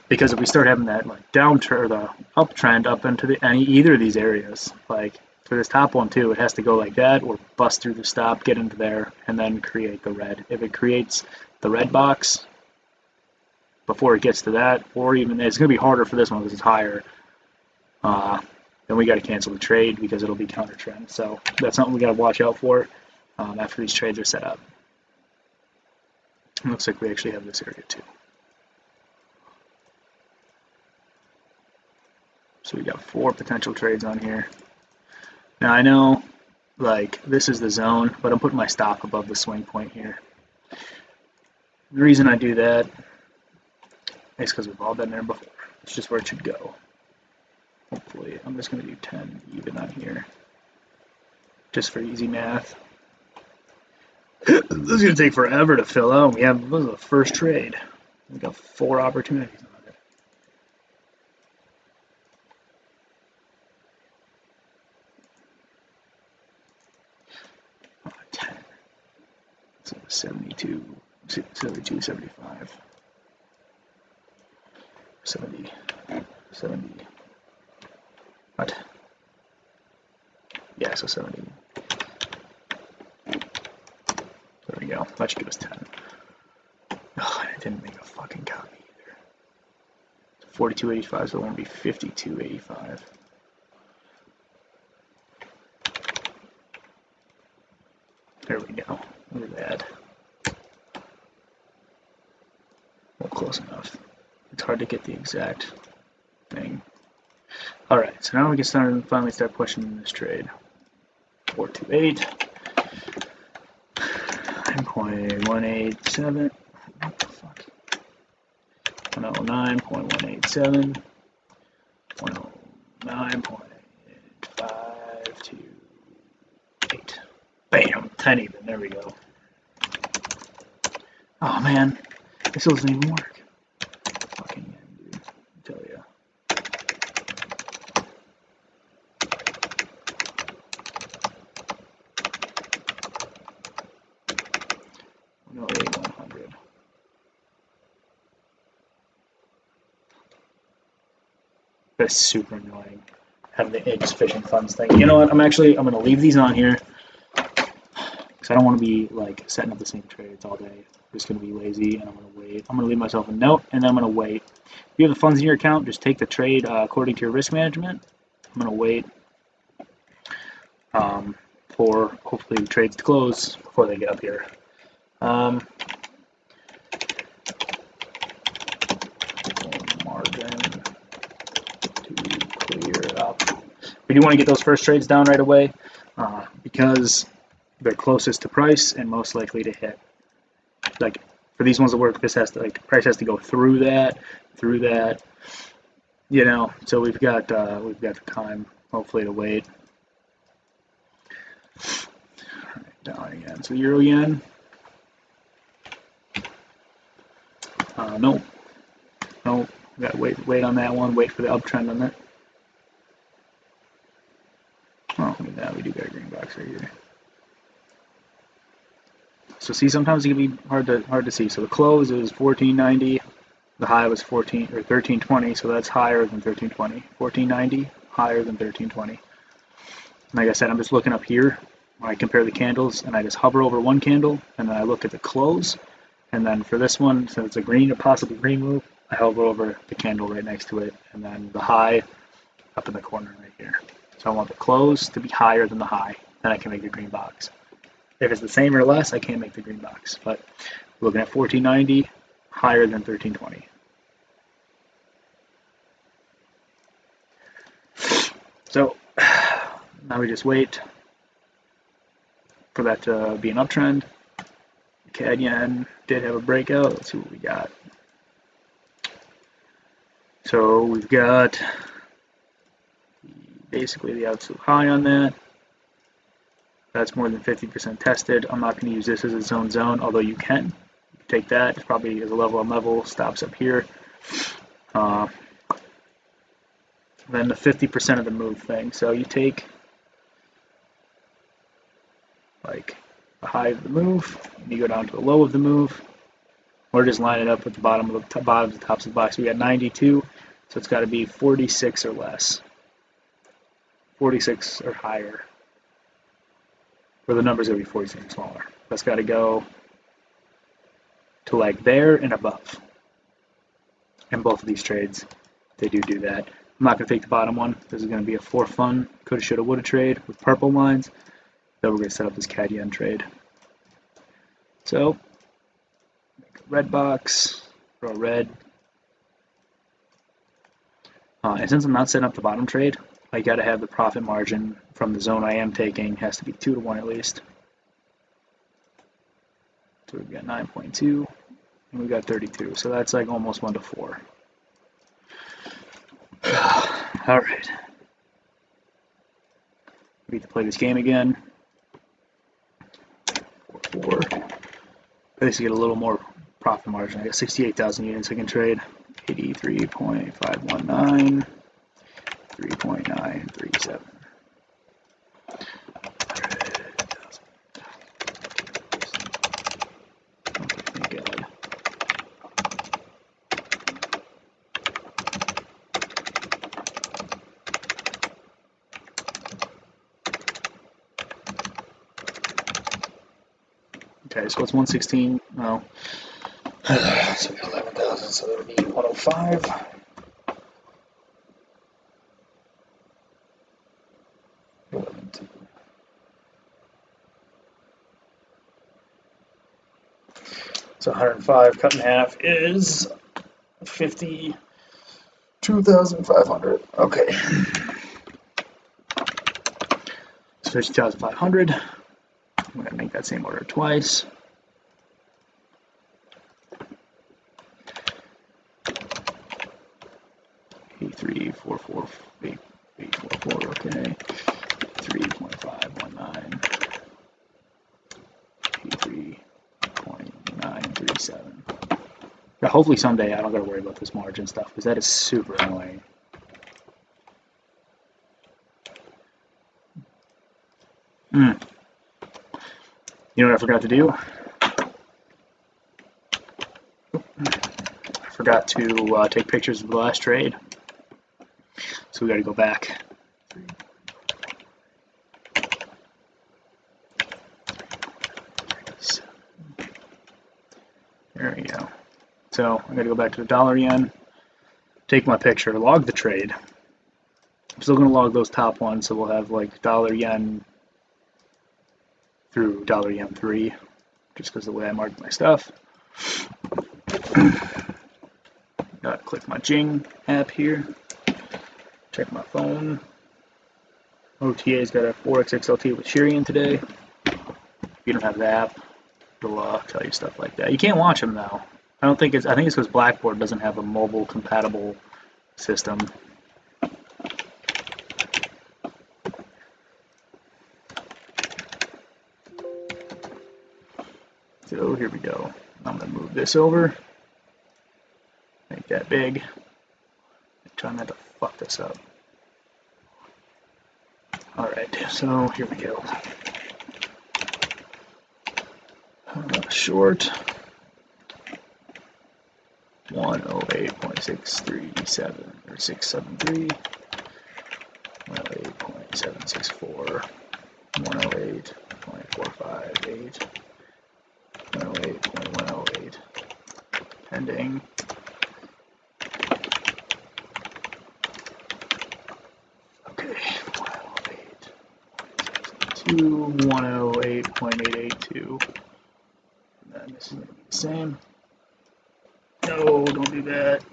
Because if we start having that like downtrend or the uptrend up into either of these areas, like for this top one too, it has to go like that or bust through the stop, get into there, and then create the red. If it creates the red box before it gets to that, or even it's going to be harder for this one because it's higher, then we got to cancel the trade because it'll be counter trend. So that's something we got to watch out for after these trades are set up. It looks like we actually have this area too. So we got 4 potential trades on here. Now I know, like, this is the zone, but I'm putting my stop above the swing point here. The reason I do that is because we've all been there before. It's just where it should go. Hopefully, I'm just going to do 10 even on here, just for easy math. This is going to take forever to fill out. This is the first trade. We got 4 opportunities on it. Oh, 10. So 72, 75. 70. What? Yeah, so 70. There we go. That should give us 10. Oh, I didn't make a fucking copy either. 42.85, so it won't be 52.85. There we go. Look at that. Well, close enough. It's hard to get the exact thing. Alright, so now we can finally start pushing this trade. 428. 9.187. What the fuck? 109.187. 109.528. Bam! 10 even. There we go. Oh man, this doesn't even work. Fucking end, dude. I tell ya. No, 100. That's super annoying. Having the insufficient funds thing. You know what? I'm gonna leave these on here. because I don't want to be like setting up the same trades all day. I'm just going to be lazy, and I'm going to wait. I'm going to leave myself a note, and then I'm going to wait. If you have the funds in your account, just take the trade according to your risk management. I'm going to wait for hopefully the trades to close before they get up here. Margin to clear up. We do want to get those first trades down right away because they're closest to price and most likely to hit. Like for these ones to work, this has to price has to go through that, you know. So we've got the time hopefully to wait. All right, down again. So euro yen. Nope. We gotta wait on that one. Wait for the uptrend on it. Oh, look at that. We do got a green box right here. So see, sometimes it can be hard to see. So the close is 1490. The high was 1320. So that's higher than 1320. 1490 higher than 1320. Like I said, I'm just looking up here when I compare the candles, and I just hover over one candle, and then I look at the close. And then for this one, since it's a green, a possible green move, I hover over the candle right next to it, and then the high up in the corner right here. So I want the close to be higher than the high, then I can make the green box. If it's the same or less, I can't make the green box. But we're looking at 1490, higher than 1320. So now we just wait for that to be an uptrend. CAD yen did have a breakout. Let's see what we got. So we've got basically the absolute high on that. That's more than 50% tested. I'm not going to use this as a zone, although you can. Take that. It's probably as a level on level. Stops up here. Then the 50% of the move thing. So you take like the high of the move, and you go down to the low of the move, or just line it up with the bottom of the tops of the box. We got 92, so it's got to be 46 or less. 46 or higher. Or the number's going to be 46 or smaller. That's got to go to like there and above. And both of these trades, they do that. I'm not going to take the bottom one. This is going to be a for fun, coulda, shoulda, woulda trade with purple lines. Then we're going to set up this CAD yen trade. So, make a red box, throw a red. And since I'm not setting up the bottom trade, I got to have the profit margin from the zone I am taking has to be 2 to 1 at least. So we've got 9.2 and we've got 32. So that's like almost 1 to 4. All right. We get to play this game again. 4. At least you get a little more profit margin. I got 68,000 units I can trade. 83.519. 3.937. Thank God. Okay, so it's 116. No. So we got 11,000, so that would be 105. So 105 cut in half is 52,500. Okay. So 52,500. I'm going to make that same order twice. $8,344,844. Okay. 3.519. 83.937. But hopefully someday I don't got to worry about this margin stuff because that is super annoying. You know what I forgot to do? I forgot to take pictures of the last trade. So we got to go back. There we go. So I'm going to go back to the dollar yen, take my picture, log the trade. I'm still going to log those top ones, so we'll have like dollar yen through dollar yen 3, just because of the way I marked my stuff. Gotta click my Jing app here, check my phone. OTA's got a 4xXLT with Shirian today. If you don't have the app, it'll tell you stuff like that. You can't watch them though. I think it's because Blackboard doesn't have a mobile compatible system. So here we go. I'm gonna move this over. Make that big. Try not to fuck this up. Alright, so here we go. Short 108.637 or 673, 108.764, 108.458, 108.108, pending. Okay, 108.882. And this is going to be the same. No, don't do that.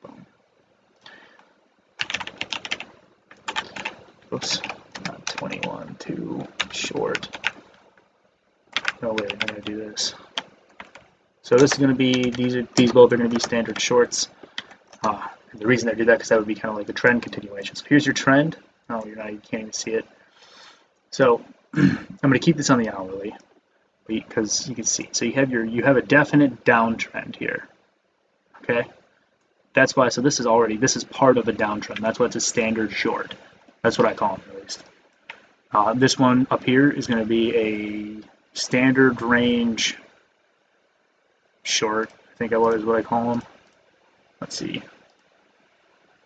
Boom. Oops, not 21, too short. No, wait, I'm going to do this. So this is going to be, these both are going to be standard shorts. And the reason I do that, because that would be kind of like the trend continuation. So here's your trend. Oh, you're not, you can't even see it. So I'm going to keep this on the hourly because you can see. So you have a definite downtrend here. Okay, that's why. So this is part of a downtrend. That's why it's a standard short. That's what I call them at least. This one up here is going to be a standard range short. I think that is what I call them. Let's see.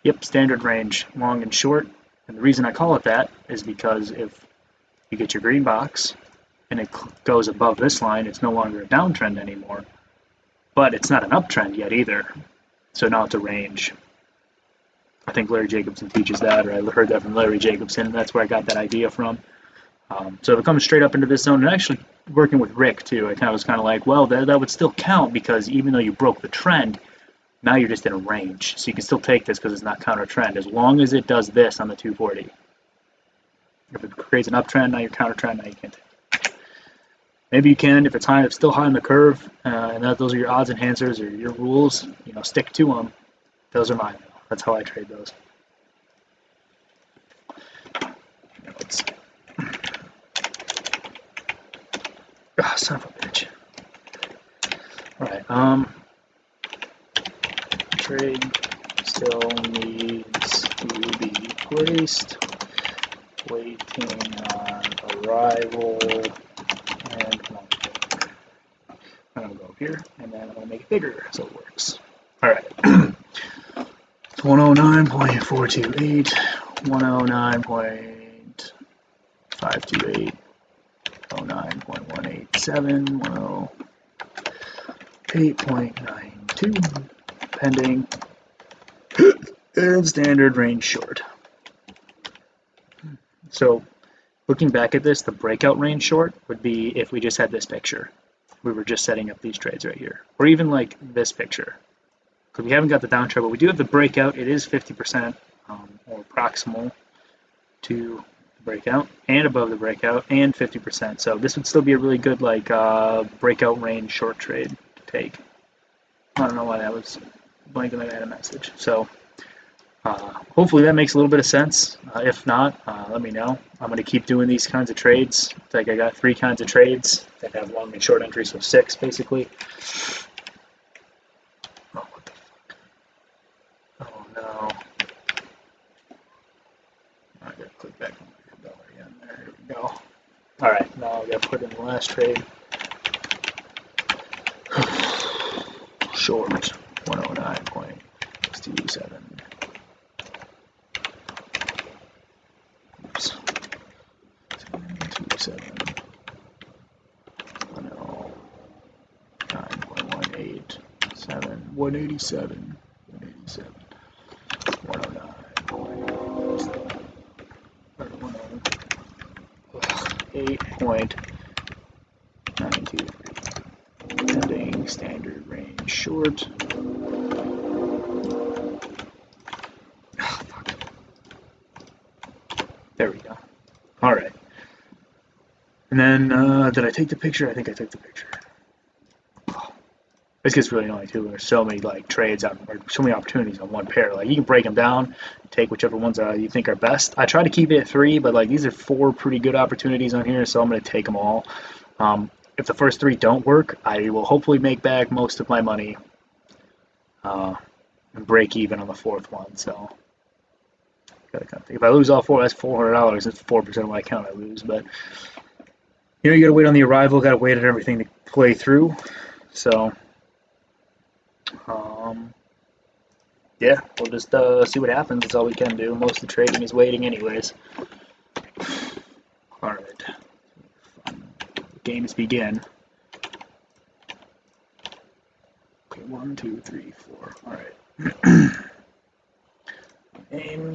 Yep, standard range, long and short. And the reason I call it that is because if you get your green box and it goes above this line, it's no longer a downtrend anymore. But it's not an uptrend yet either. So now it's a range. I think Larry Jacobson teaches that, or I heard that from Larry Jacobson. That's where I got that idea from. So if it comes straight up into this zone, and actually working with Rick too, I was kind of like, well, that would still count because even though you broke the trend, now you're just in a range. So you can still take this because it's not counter trend, as long as it does this on the 240. If it creates an uptrend, now you're counter trend, now you can't take it. Maybe you can if it's high, if it's still high in the curve, and those are your odds enhancers or your rules. Stick to them. Those are mine. That's how I trade those. Let's. Ah, son of a bitch. All right. Trade still needs to be placed. Waiting on arrival. And I'm going to go here, and then I'm going to make it bigger so it works. All right. 109.428, 109.528, 109.187, 108.92, pending, and standard range short. So looking back at this, the breakout range short would be if we just had this picture. We were just setting up these trades right here. Or even like this picture. Because we haven't got the downtrend, but we do have the breakout. It is 50% or proximal to the breakout and above the breakout and 50%. So this would still be a really good like breakout range short trade to take. I don't know why that was blanking and I had a message. So hopefully that makes a little bit of sense. If not, let me know. I'm going to keep doing these kinds of trades. It's like I got 3 kinds of trades that have long and short entries, so 6 basically. Oh, what the fuck? Oh no. I got to click back on my dollar again. There we go. Alright, now I got to put in the last trade. Short 109.627. Oops. 727. 187, 187, 109, 8.923. Ending standard range short. Oh, fuck. There we go. All right. And then, did I take the picture? I think I took the picture. Oh, this gets really annoying too. There's so many like trades on, or so many opportunities on one pair. Like you can break them down, take whichever ones you think are best. I try to keep it at 3, but like these are 4 pretty good opportunities on here, so I'm going to take them all. If the first 3 don't work, I will hopefully make back most of my money and break even on the 4th one. So gotta kind of think. If I lose all 4, that's $400. That's 4% of my account I lose, but. You know, you gotta wait on the arrival, gotta wait on everything to play through. So, yeah, we'll just see what happens. That's all we can do. Most of the trading is waiting anyways. Alright. Games begin. Okay, 1, 2, 3, 4. Alright. Aim.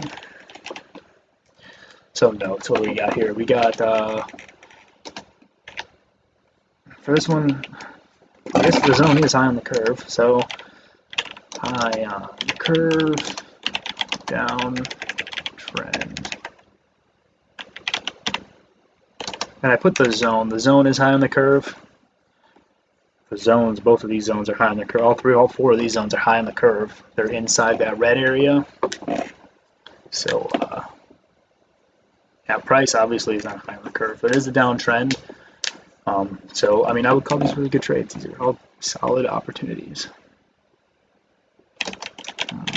So notes, what do we got here? We got, for this one, I guess the zone is high on the curve, so high on the curve, down trend. And I put the zone is high on the curve. The zones, both of these zones are high on the curve. All 4 of these zones are high on the curve. They're inside that red area. So, yeah, price obviously is not high on the curve. There is a downtrend. So, I mean, I would call these really good trades. These are all solid opportunities.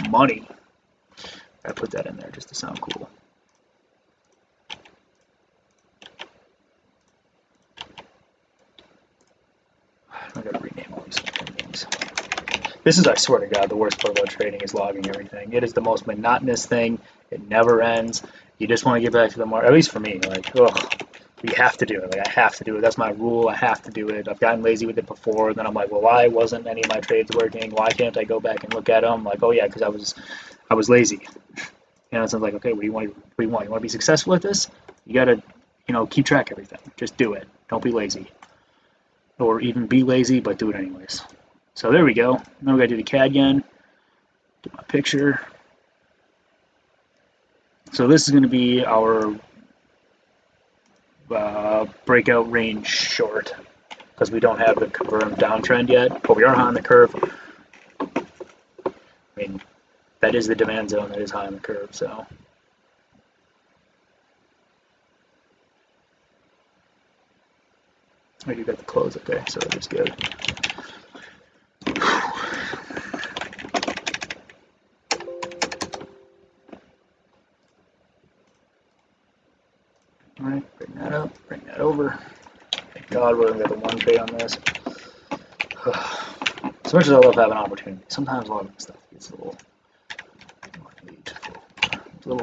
Money. I put that in there just to sound cool. I gotta rename all these things. This is, I swear to God, the worst part about trading is logging everything. It is the most monotonous thing. It never ends. You just want to get back to the market. At least for me, like, ugh. You have to do it. Like I have to do it. That's my rule. I have to do it. I've gotten lazy with it before. Then I'm like, well, why wasn't any of my trades working? Why can't I go back and look at them? Like, oh yeah, because I was lazy. You know, so it's like, okay, what do you want? What do you want? You want to be successful at this? You gotta, you know, keep track of everything. Just do it. Don't be lazy, or even be lazy, but do it anyways. So there we go. Now we gotta do the CAD again. Do my picture. So this is going to be our breakout range short because we don't have the confirmed downtrend yet, but we are high on the curve. I mean, that is the demand zone that is high on the curve, so. Oh, you got the close, okay, so that is good. Alright, bring that up, bring that over. Thank God we're going to get the one trade on this. As much as I love having opportunity, sometimes a lot of stuff gets a little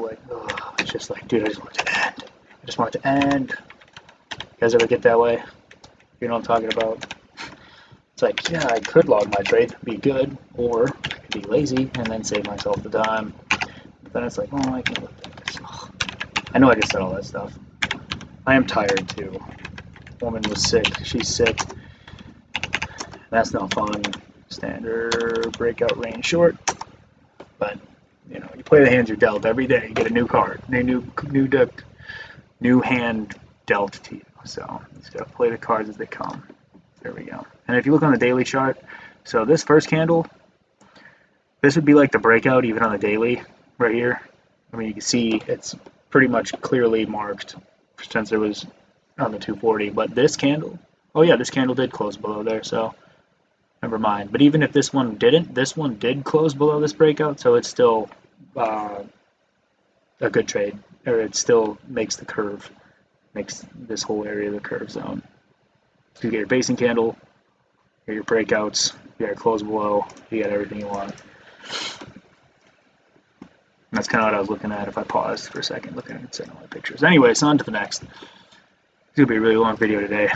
like, oh, it's just like, dude, I just want it to end. I just want it to end. You guys ever get that way? You know what I'm talking about? It's like, yeah, I could log my trade, be good, or I could be lazy and then save myself the time. But then it's like, oh, I can't look at this. Oh. I know I just said all that stuff. I am tired too. Woman was sick. She's sick. That's no fun. Standard breakout range short. But you know, you play the hands you're dealt every day. You get a new card, new hand dealt to you. So you just gotta play the cards as they come. There we go. And if you look on the daily chart, so this first candle, this would be like the breakout even on the daily right here. I mean, you can see it's pretty much clearly marked since it was on the 240. But this candle, oh yeah, this candle did close below there, so never mind. But even if this one didn't, this one did close below this breakout, so it's still a good trade, or it still makes the curve, makes this whole area of the curve zone. So you get your basing candle, you get your breakouts, you got your close below, you got everything you want. And that's kind of what I was looking at if I paused for a second, looking at some of my pictures. Anyways, on to the next. It's going to be a really long video today.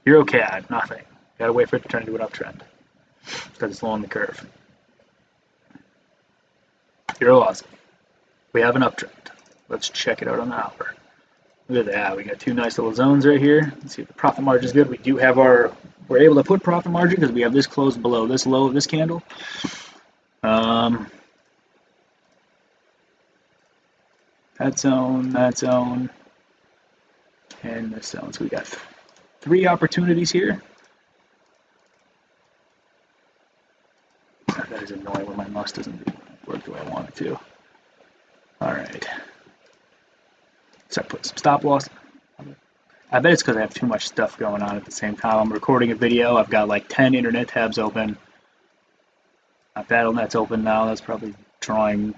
EURUSD, nothing. Got to wait for it to turn into an uptrend because it's low on the curve. EURUSD. We have an uptrend. Let's check it out on the hour. Look at that. We got two nice little zones right here. Let's see if the profit margin is good. We do have we're able to put profit margin because we have this close below this low of this candle. That zone, and this zone. So we got three opportunities here. That is annoying when my mouse doesn't work the way I want it to. Alright. So I put some stop loss. I bet it's because I have too much stuff going on at the same time. I'm recording a video. I've got like 10 internet tabs open. My BattleNet's open now. That's probably drawing.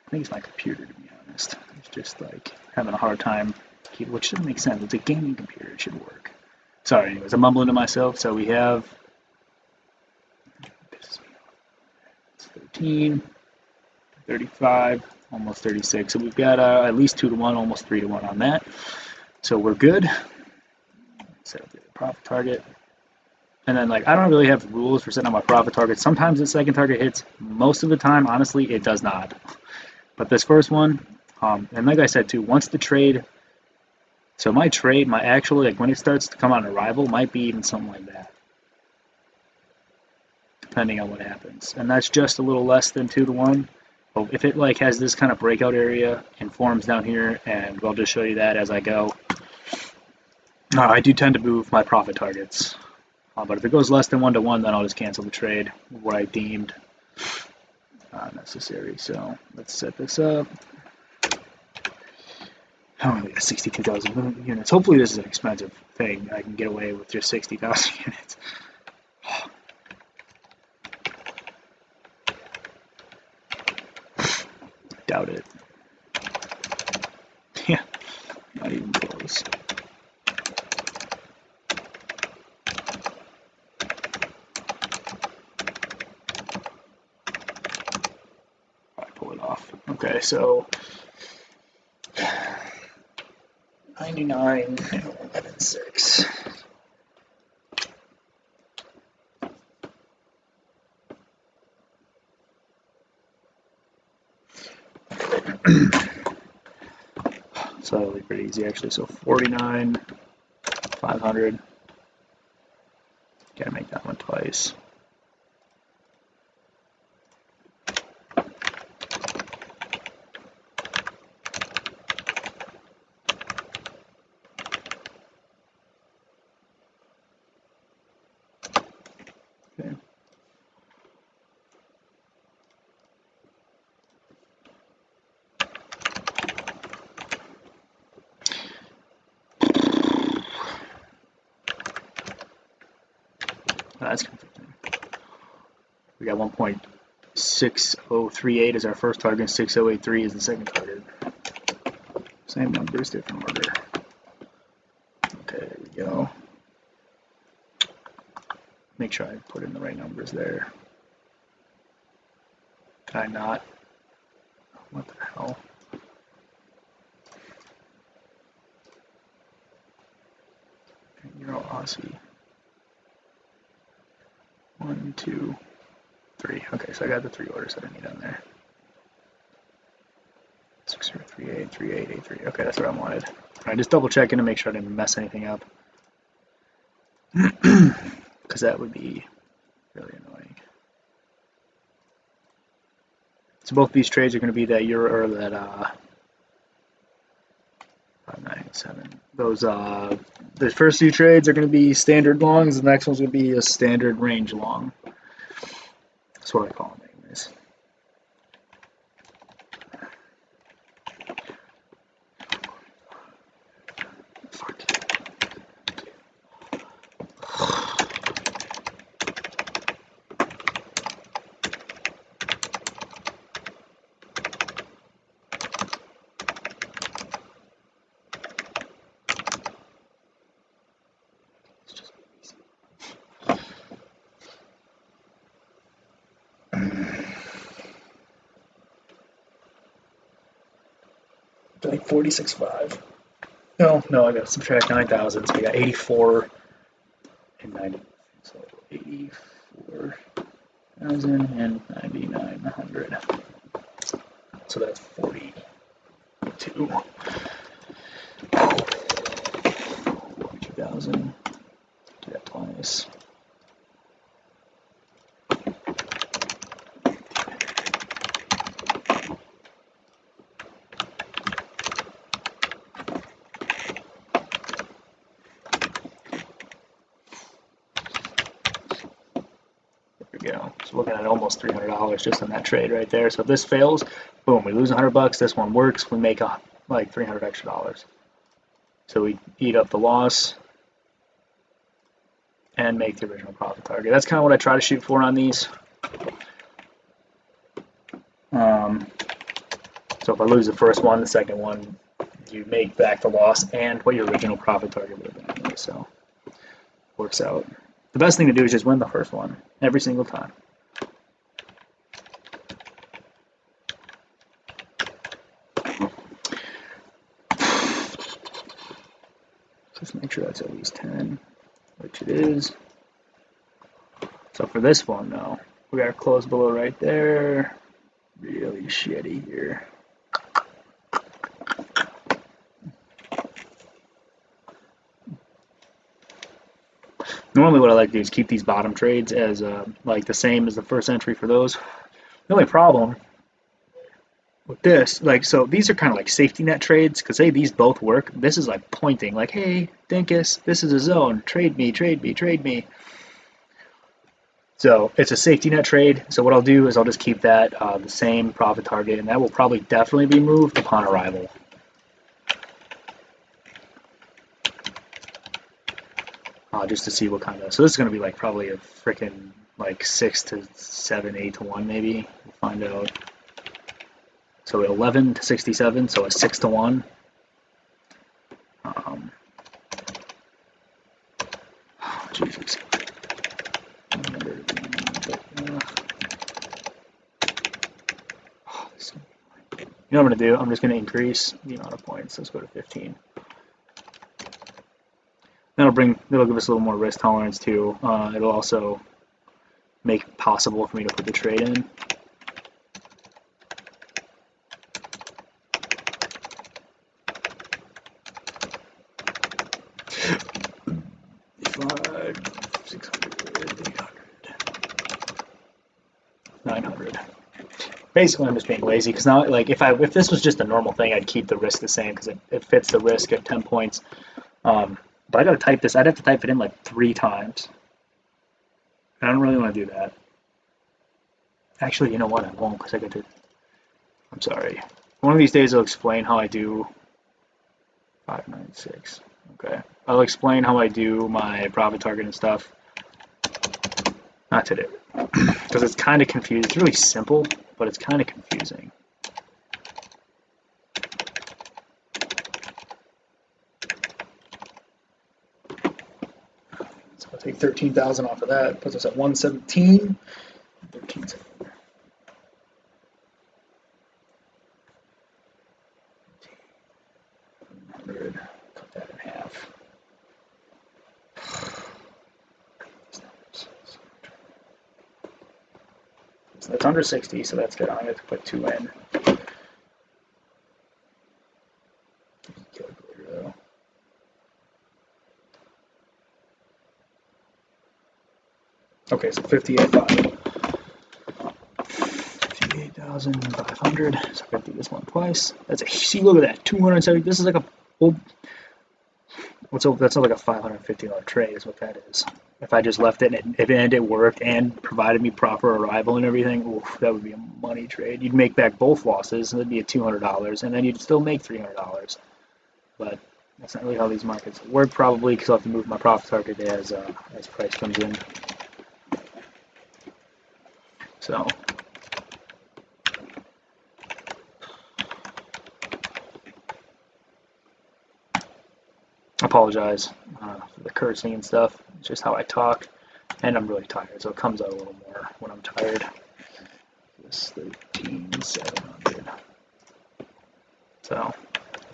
I think it's my computer, to be honest. It's just like having a hard time, which doesn't make sense. It's a gaming computer. It should work. Sorry, anyways, I'm mumbling to myself. So we have 13, 35, almost 36. So we've got at least 2 to 1, almost 3 to 1 on that. So we're good. Set up the profit target. And then, like, I don't really have rules for setting up my profit target. Sometimes the second target hits. Most of the time, honestly, it does not. But this first one, and like I said too, once the trade, so my trade, my actual, like when it starts to come on arrival, might be even something like that, depending on what happens. And that's just a little less than 2 to 1. But if it like has this kind of breakout area and forms down here, and I'll just show you that as I go. I do tend to move my profit targets. But if it goes less than 1 to 1, then I'll just cancel the trade, what I deemed necessary. So let's set this up. I only got 62,000 units. Hopefully this is an expensive thing. I can get away with just 60,000 units. Doubt it. Yeah, not even close. Okay, so 99 and 11.6. So that'll be pretty easy actually. So 49, 500. Gotta make that one twice. Okay. That's confusing. We got 1.6038 as our first target, 6083 is the second target. Same numbers, different order. Okay, there we go. Make sure I put in the right numbers there. Did I not? What the hell? Euro Aussie. 1, 2, 3. Okay, so I got the 3 orders that I need on there. 6038, 3883. Okay, that's what I wanted. Alright, just double checking to make sure I didn't mess anything up. Because that would be really annoying. So both these trades are going to be that euro or that 597. Those the first few trades are going to be standard longs. The next one's going to be a standard range long. That's what I call them, anyways. Like 46.5. No, I got to subtract 9,000, so I got 84 and 90. So 84,099. that's 42. 42,000. Do that twice. Go. So looking at almost $300 just on that trade right there. So if this fails, boom, we lose $100. This one works, we make like $300 extra. So we eat up the loss and make the original profit target. That's kind of what I try to shoot for on these. So if I lose the first one, the second one, you make back the loss and what your original profit target would have been anyway. So works out. The best thing to do is just win the first one every single time. Just make sure that's at least 10, which it is. So for this one, though, we got to close below right there. Really shitty here. Normally what I like to do is keep these bottom trades as like the same as the first entry for those. The only problem with this, like, so these are kind of like safety net trades, because hey, these both work. This is like pointing, like, hey, Dinkus, this is a zone. Trade me, trade me, trade me. So it's a safety net trade. So what I'll do is I'll just keep that the same profit target, and that will probably definitely be moved upon arrival. Just to see what kind of, so this is going to be like probably a freaking like 6 to 7, 8 to 1 maybe. We'll find out. So 11 to 67, so a 6 to 1. Oh, Jesus. You know what I'm going to do? I'm just going to increase the amount of points. Let's go to 15. That'll give us a little more risk tolerance too. It'll also make it possible for me to put the trade in. Basically, I'm just being lazy because now, like, if this was just a normal thing, I'd keep the risk the same because it fits the risk at 10 points. But I gotta type this. I'd have to type it in like 3 times. I don't really want to do that. Actually, you know what? I won't because I got to. I'm sorry. One of these days, I'll explain how I do. 596. Okay. I'll explain how I do my profit target and stuff. Not today, because it's kind of confusing. It's really simple, but it's kind of confusing. So I'll take 13,000 off of that. Puts us at 117. 13,000. Cut that in half. So that's under 60, so that's good. I'm going to put 2 in. Calculator though. Okay, so 58,500. So I got to do this one twice. That's a, see, look at that, 270. This is like a, oh, that's not like a $550 trade is what that is. If I just left it and it worked and provided me proper arrival and everything, oof, that would be a money trade. You'd make back both losses, and it'd be at $200, and then you'd still make $300. But that's not really how these markets work, probably, because I'll have to move my profit target as price comes in. So. I apologize for the cursing and stuff. It's just how I talk, and I'm really tired, so it comes out a little more when I'm tired. This 13,700. So,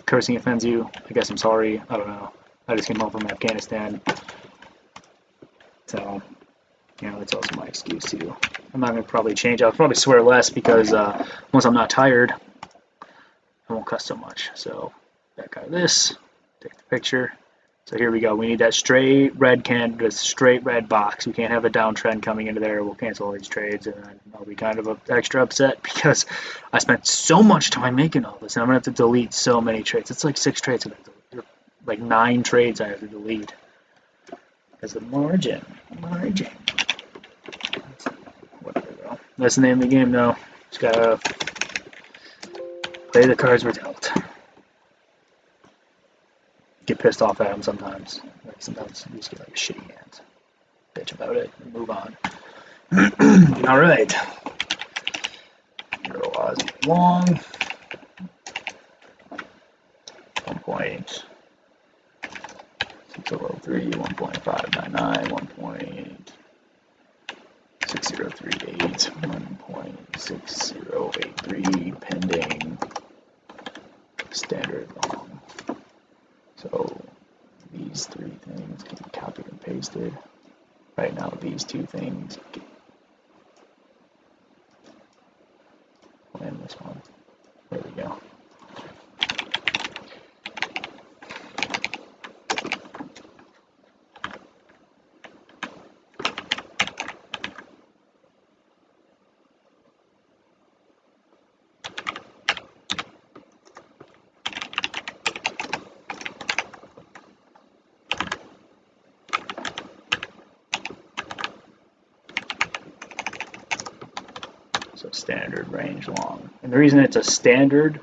cursing offends you? I guess I'm sorry. I don't know. I just came home from Afghanistan, so you know that's also my excuse too. I'm not gonna probably change. I'll probably swear less because once I'm not tired, it won't cost so much. So back out of this, take the picture. So here we go. We need that straight red straight red box. We can't have a downtrend coming into there. We'll cancel all these trades, and then I'll be kind of extra upset because I spent so much time making all this, and I'm gonna have to delete so many trades. It's like 6 trades. Like 9 trades I have to delete because of margin. Whatever though. That's the name of the game though. Just gotta play the cards we're dealt. Get pissed off at them sometimes. Like sometimes you just get like a shitty hand. Bitch about it and move on. Alright. EURUSD long. 1.603, 1.599, 1.6038, 1.6083 pending standard long. So these 3 things can be copied and pasted. Right now these 2 things and this one. There we go. So standard range long. And the reason it's a standard,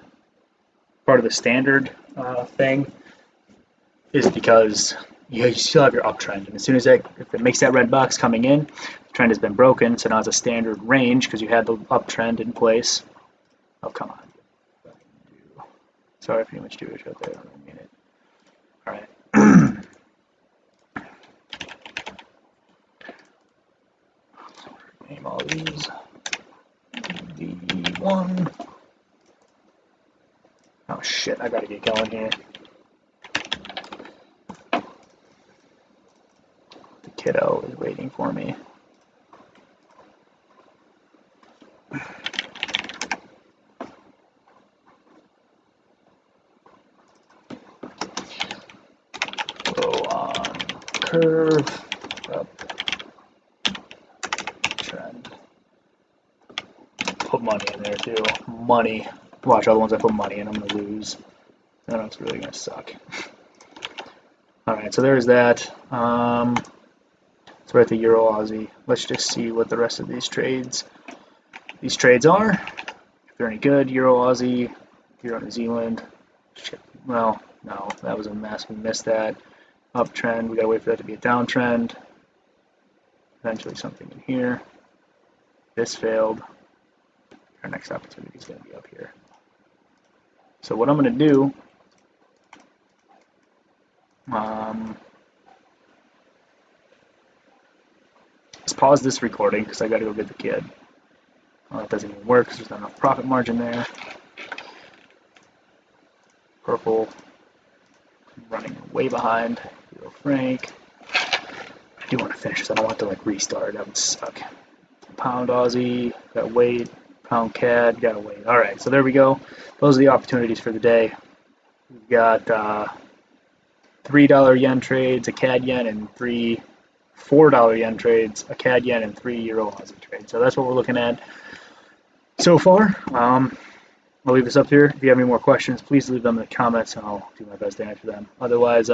part of the standard thing, is because you still have your uptrend. And as soon as if it makes that red box coming in, the trend has been broken. So now it's a standard range because you had the uptrend in place. Oh, come on. Sorry for too much Jewish out there. I don't mean it. All right. Name all these. V1. Oh shit, I gotta get going here. The kiddo is waiting for me. Low on curve, up, trend. Put money in there too. Money. Watch all the ones I put money in, I'm gonna lose. Then it's really gonna suck. Alright, so there's that. So we're at the Euro Aussie. Let's just see what the rest of these trades are. If they're any good. Euro Aussie, Euro New Zealand. Shit. Well, no, that was a mess. We missed that. Uptrend, we gotta wait for that to be a downtrend. Eventually something in here. This failed. Our next opportunity is going to be up here. So what I'm going to do, is pause this recording because I got to go get the kid. It doesn't even work because there's not enough profit margin there. Purple, running way behind. Euro Franc. I do want to finish this. I don't want to like restart. That would suck. Pound Aussie, gotta wait. Pound CAD, gotta wait. All right, so there we go. Those are the opportunities for the day. We've got $3 yen trades, a CAD yen, and $4 yen trades, a CAD yen, and 3 Euro Aussie trades. So that's what we're looking at so far. I'll leave this up here. If you have any more questions, please leave them in the comments, and I'll do my best to answer them. Otherwise,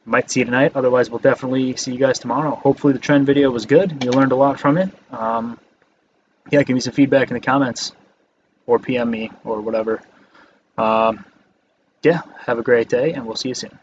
might see you tonight. Otherwise, we'll definitely see you guys tomorrow. Hopefully the trend video was good. You learned a lot from it. Yeah, give me some feedback in the comments or PM me or whatever. Yeah, have a great day, and we'll see you soon.